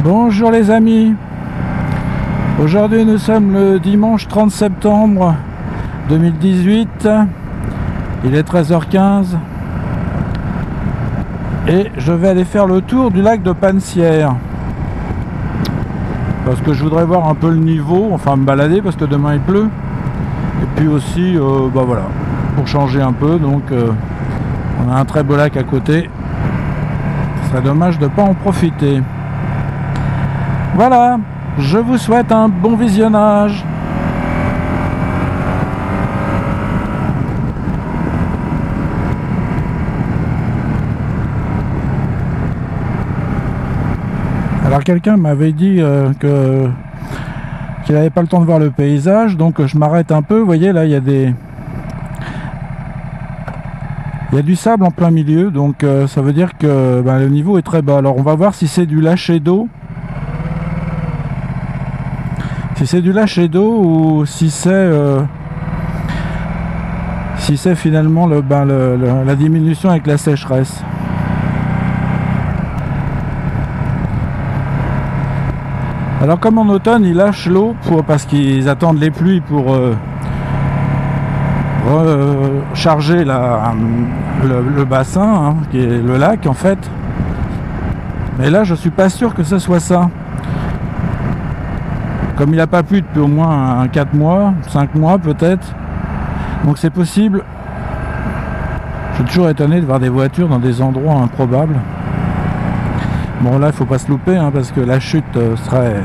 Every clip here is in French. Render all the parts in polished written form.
Bonjour les amis, aujourd'hui nous sommes le dimanche 30 septembre 2018, il est 13h15 et je vais aller faire le tour du lac de Pansières parce que je voudrais voir un peu le niveau, enfin me balader parce que demain il pleut et puis aussi voilà, pour changer un peu, donc on a un très beau lac à côté, ce serait dommage de ne pas en profiter. Voilà, je vous souhaite un bon visionnage. Alors quelqu'un m'avait dit qu'il n'avait pas le temps de voir le paysage, donc je m'arrête un peu. Vous voyez là, il y a du sable en plein milieu, donc ça veut dire que le niveau est très bas. Alors on va voir si c'est du lâcher d'eau. Si c'est du lâcher d'eau ou si c'est finalement la diminution avec la sécheresse. Alors comme en automne ils lâchent l'eau parce qu'ils attendent les pluies pour recharger le bassin, hein, qui est le lac en fait. Mais là je suis pas sûr que ce soit ça. Comme il n'a pas plu depuis au moins 4 mois, 5 mois peut-être, donc c'est possible. Je suis toujours étonné de voir des voitures dans des endroits improbables. Bon là il faut pas se louper, hein, parce que la chute serait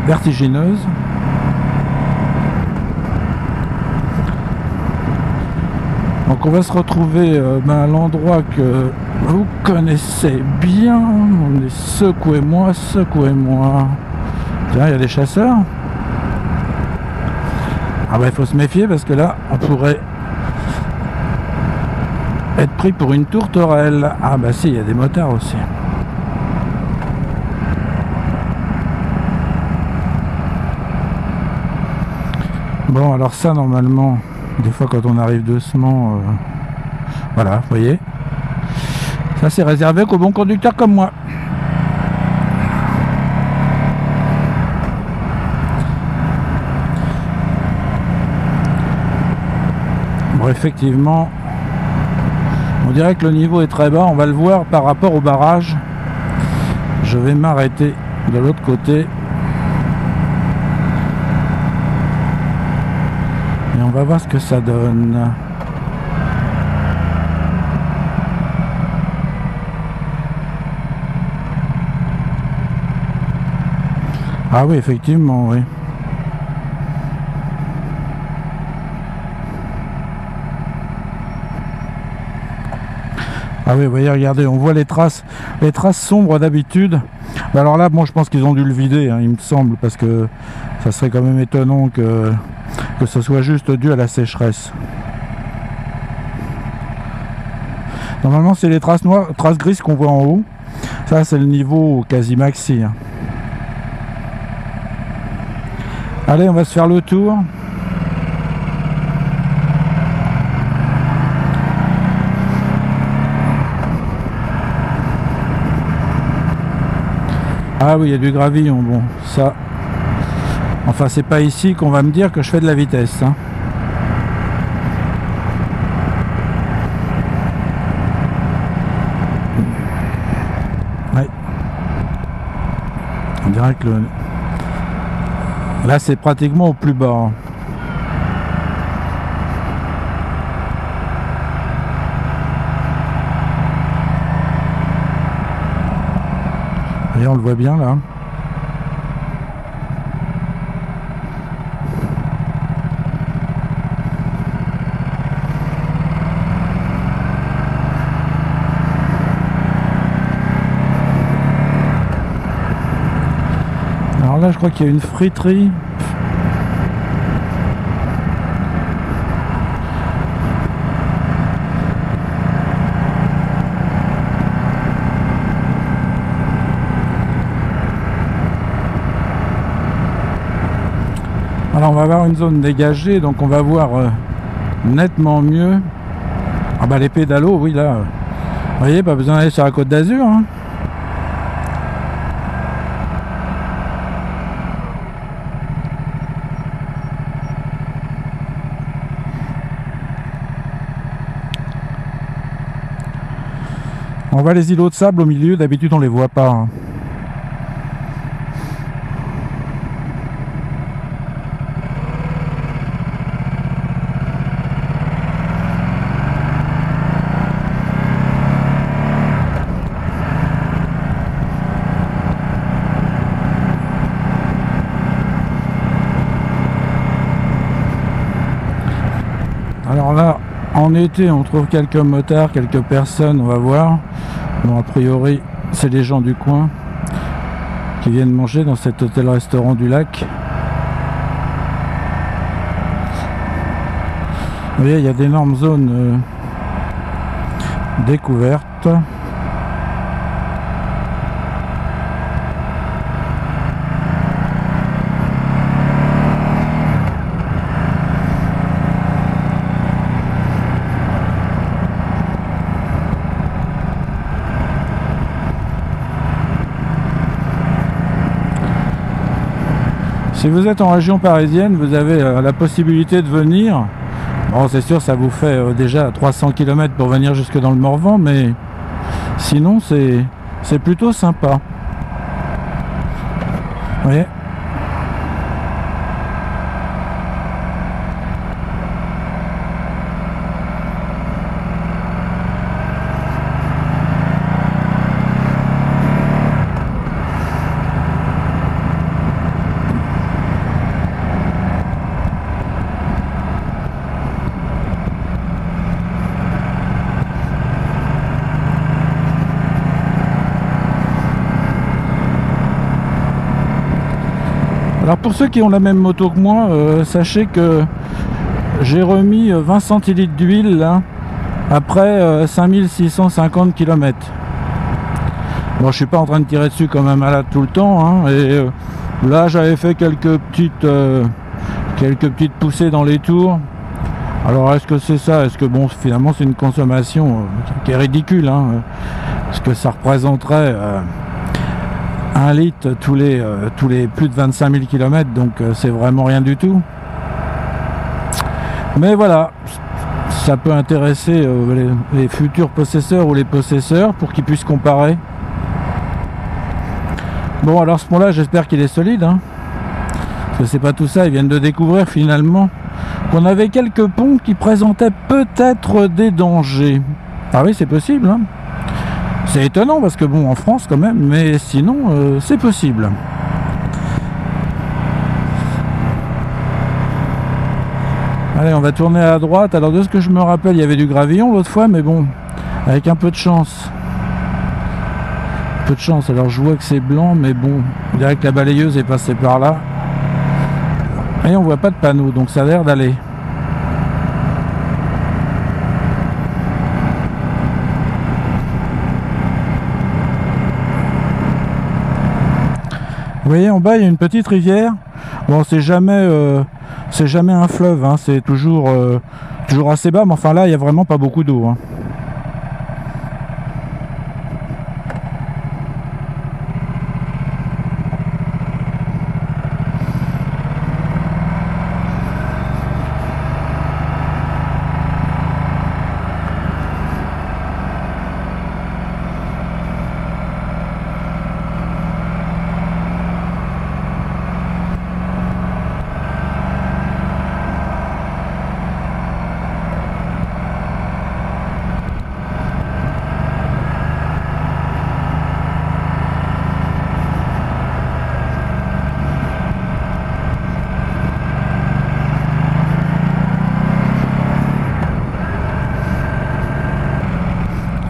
vertigineuse. Donc on va se retrouver à l'endroit que vous connaissez bien. On est secouez-moi, secouez-moi. Tiens, il y a des chasseurs. Ah bah il faut se méfier parce que là on pourrait être pris pour une tourterelle. Ah bah si, il y a des motards aussi. Bon alors ça normalement, des fois quand on arrive doucement, voilà, vous voyez, ça c'est réservé qu'aux bons conducteurs comme moi. Bon, effectivement, on dirait que le niveau est très bas, on va le voir par rapport au barrage. Je vais m'arrêter de l'autre côté. Et on va voir ce que ça donne. Ah oui, effectivement, oui. Ah oui, vous voyez, regardez, on voit les traces sombres d'habitude. Alors là, bon, je pense qu'ils ont dû le vider, hein, il me semble, parce que ça serait quand même étonnant que ce soit juste dû à la sécheresse. Normalement, c'est les traces noires, traces grises qu'on voit en haut. Ça, c'est le niveau quasi maxi. Hein. Allez, on va se faire le tour. Ah oui, il y a du gravillon, bon, ça... Enfin, c'est pas ici qu'on va me dire que je fais de la vitesse. Hein. Ouais. On dirait que là, c'est pratiquement au plus bas. Hein. Et on le voit bien là. Alors là je crois qu'il y a une friterie. Alors on va avoir une zone dégagée, donc on va voir nettement mieux. Ah bah les pédalos, oui là, vous voyez, pas besoin d'aller sur la Côte d'Azur. Hein. On voit les îlots de sable au milieu, d'habitude on les voit pas. Hein. Alors là, en été, on trouve quelques motards, quelques personnes, on va voir. Bon, a priori, c'est les gens du coin qui viennent manger dans cet hôtel-restaurant du lac. Vous voyez, il y a d'énormes zones découvertes. Si vous êtes en région parisienne, vous avez la possibilité de venir. Bon, c'est sûr, ça vous fait déjà 300 km pour venir jusque dans le Morvan, mais sinon, c'est plutôt sympa. Vous voyez ? Alors pour ceux qui ont la même moto que moi, sachez que j'ai remis 20 centilitres d'huile là, après 5650 km. Bon, je suis pas en train de tirer dessus comme un malade tout le temps, hein, et là j'avais fait quelques petites poussées dans les tours. Alors est-ce que c'est ça? Est-ce que bon, finalement c'est une consommation qui est ridicule, hein, parce que ça représenterait 1 litre tous les plus de 25 000 km, donc c'est vraiment rien du tout. Mais voilà, ça peut intéresser les futurs possesseurs ou les possesseurs pour qu'ils puissent comparer. Bon, alors ce pont-là, j'espère qu'il est solide, hein, parce que c'est pas tout ça. Ils viennent de découvrir finalement qu'on avait quelques ponts qui présentaient peut-être des dangers. Ah oui, c'est possible, hein. C'est étonnant parce que bon, en France quand même, mais sinon c'est possible. Allez, on va tourner à droite. Alors de ce que je me rappelle, il y avait du gravillon l'autre fois, mais bon, avec un peu de chance. Un peu de chance, alors je vois que c'est blanc, mais bon, on dirait que la balayeuse est passée par là. Et on voit pas de panneau, donc ça a l'air d'aller. Vous voyez, en bas il y a une petite rivière. Bon, c'est jamais un fleuve, hein. C'est toujours assez bas, mais enfin là il y a vraiment pas beaucoup d'eau, hein.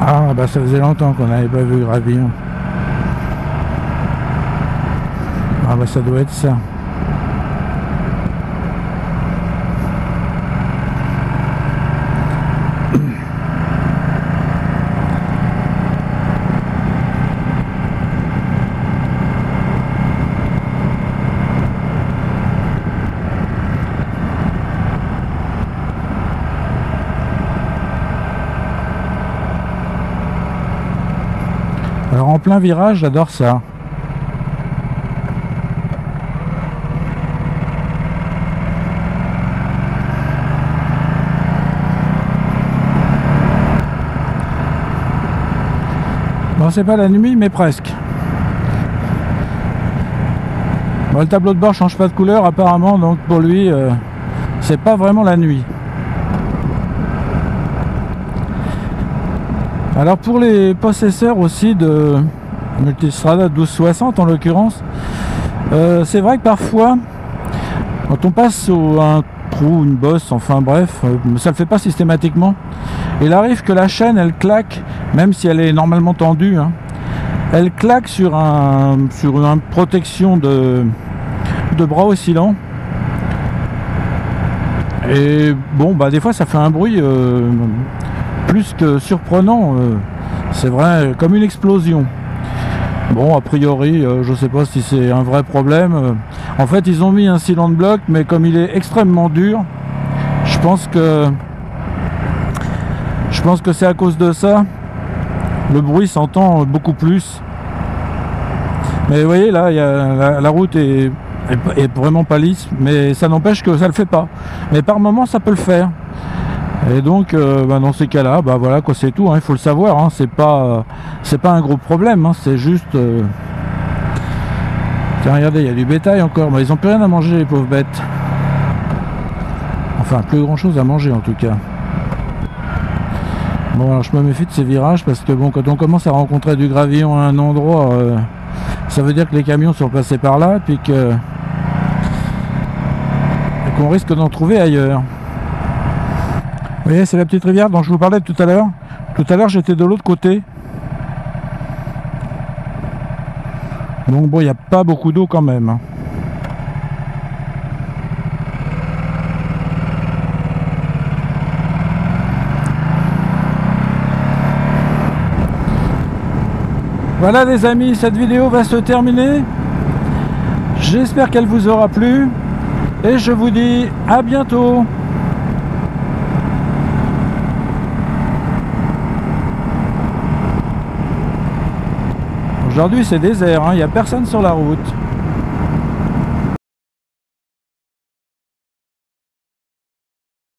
Ah bah ça faisait longtemps qu'on n'avait pas vu le gravillon. Ah bah ça doit être ça. Alors en plein virage, j'adore ça. c'est pas la nuit, mais presque. Bon, le tableau de bord change pas de couleur apparemment, donc pour lui, c'est pas vraiment la nuit. Alors pour les possesseurs aussi de Multistrada 1260 en l'occurrence, c'est vrai que parfois, quand on passe sur un trou, une bosse, enfin bref, ça le fait pas systématiquement. Il arrive que la chaîne elle claque, même si elle est normalement tendue, hein, elle claque sur une protection de bras oscillant. Et bon, bah des fois ça fait un bruit plus que surprenant. C'est vrai, comme une explosion. Bon, a priori, je sais pas si c'est un vrai problème. En fait, ils ont mis un cylindre bloc, mais comme il est extrêmement dur, je pense que c'est à cause de ça. Le bruit s'entend beaucoup plus. Mais vous voyez, là, la route est vraiment pas lisse, mais ça n'empêche que ça le fait pas. Mais par moment, ça peut le faire. Et donc, dans ces cas-là, bah voilà, quoi, c'est tout. Hein, il faut le savoir. Hein, c'est pas un gros problème. Hein, c'est juste. Tiens, regardez, il y a du bétail encore. Bah, ils ont plus rien à manger, les pauvres bêtes. Enfin, plus grand-chose à manger en tout cas. Bon, alors je me méfie de ces virages parce que bon, quand on commence à rencontrer du gravillon à un endroit, ça veut dire que les camions sont passés par là, puis qu'on risque d'en trouver ailleurs. Vous voyez, c'est la petite rivière dont je vous parlais tout à l'heure. Tout à l'heure, j'étais de l'autre côté. Donc bon, il n'y a pas beaucoup d'eau quand même. Voilà les amis, cette vidéo va se terminer. J'espère qu'elle vous aura plu. Et je vous dis à bientôt. Aujourd'hui c'est désert, hein, il n'y a personne sur la route.